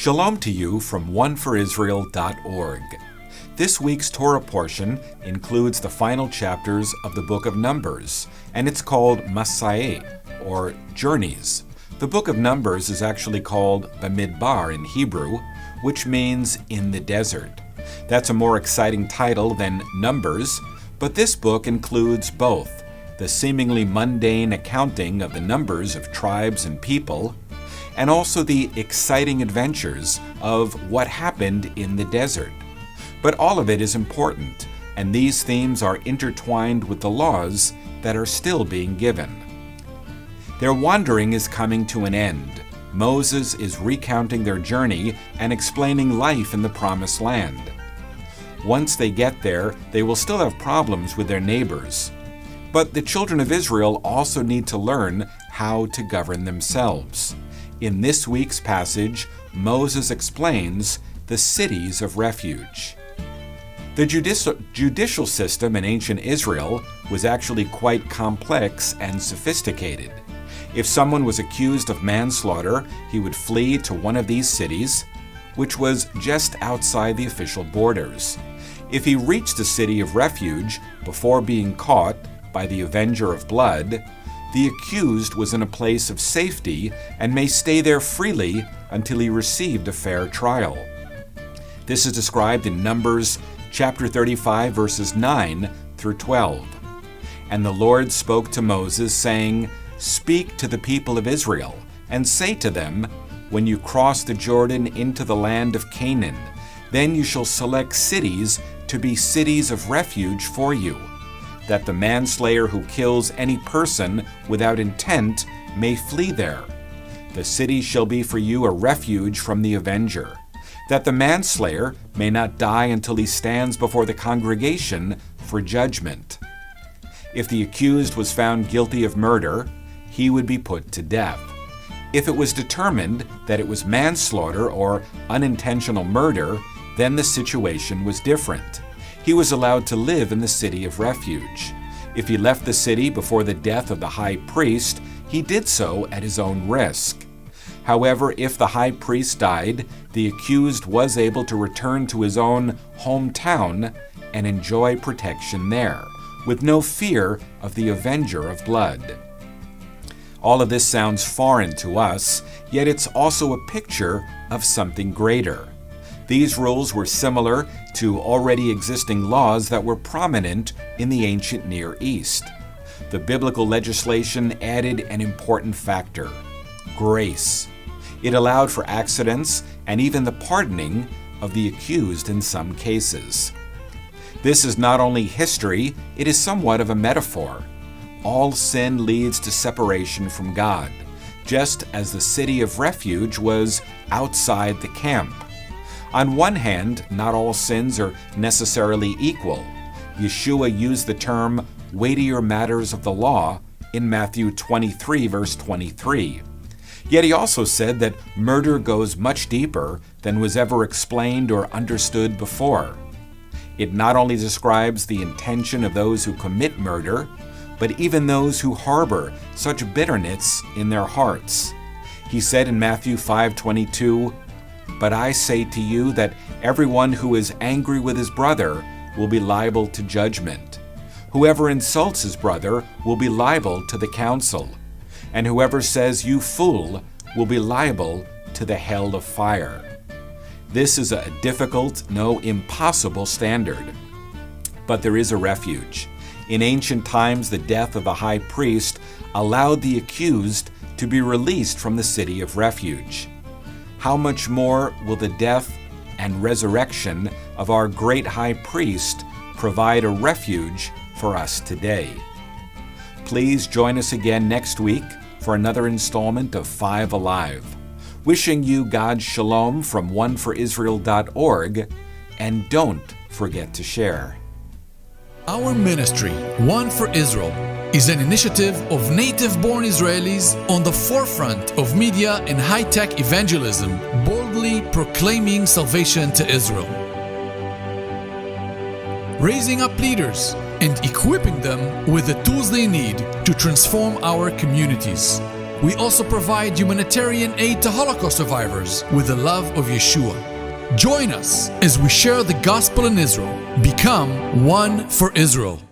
Shalom to you from oneforisrael.org. This week's Torah portion includes the final chapters of the book of Numbers, and it's called MISAT, or Journeys. The book of Numbers is actually called Bamidbar in Hebrew, which means in the desert. That's a more exciting title than Numbers, but this book includes both the seemingly mundane accounting of the numbers of tribes and people, and also the exciting adventures of what happened in the desert. But all of it is important, and these themes are intertwined with the laws that are still being given. Their wandering is coming to an end. Moses is recounting their journey and explaining life in the Promised Land. Once they get there, they will still have problems with their neighbors. But the children of Israel also need to learn how to govern themselves. In this week's passage, Moses explains the cities of refuge. The judicial system in ancient Israel was actually quite complex and sophisticated. If someone was accused of manslaughter, he would flee to one of these cities, which was just outside the official borders. If he reached the city of refuge before being caught by the avenger of blood, the accused was in a place of safety and may stay there freely until he received a fair trial. This is described in Numbers chapter 35, verses 9 through 12. And the Lord spoke to Moses, saying, "Speak to the people of Israel, and say to them, when you cross the Jordan into the land of Canaan, then you shall select cities to be cities of refuge for you, that the manslayer who kills any person without intent may flee there. The city shall be for you a refuge from the avenger, that the manslayer may not die until he stands before the congregation for judgment. If the accused was found guilty of murder, he would be put to death. If it was determined that it was manslaughter or unintentional murder, then the situation was different. He was allowed to live in the city of refuge. If he left the city before the death of the high priest, he did so at his own risk. However, if the high priest died, the accused was able to return to his own hometown and enjoy protection there, with no fear of the avenger of blood. All of this sounds foreign to us, yet it's also a picture of something greater. These rules were similar to already existing laws that were prominent in the ancient Near East. The biblical legislation added an important factor: grace. It allowed for accidents and even the pardoning of the accused in some cases. This is not only history, it is somewhat of a metaphor. All sin leads to separation from God, just as the city of refuge was outside the camp. On one hand, not all sins are necessarily equal. Yeshua used the term weightier matters of the law in Matthew 23, verse 23. Yet he also said that murder goes much deeper than was ever explained or understood before. It not only describes the intention of those who commit murder, but even those who harbor such bitterness in their hearts. He said in Matthew 5:22, "But I say to you that everyone who is angry with his brother will be liable to judgment. Whoever insults his brother will be liable to the council, and whoever says 'you fool' will be liable to the hell of fire." This is a difficult, no, impossible standard. But there is a refuge. In ancient times, the death of the high priest allowed the accused to be released from the city of refuge. How much more will the death and resurrection of our great high priest provide a refuge for us today? Please join us again next week for another installment of 5 Alive. Wishing you God's shalom from oneforisrael.org, and don't forget to share. Our ministry, One for Israel, is an initiative of native-born Israelis on the forefront of media and high-tech evangelism, boldly proclaiming salvation to Israel. Raising up leaders and equipping them with the tools they need to transform our communities. We also provide humanitarian aid to Holocaust survivors with the love of Yeshua. Join us as we share the gospel in Israel. Become one for Israel.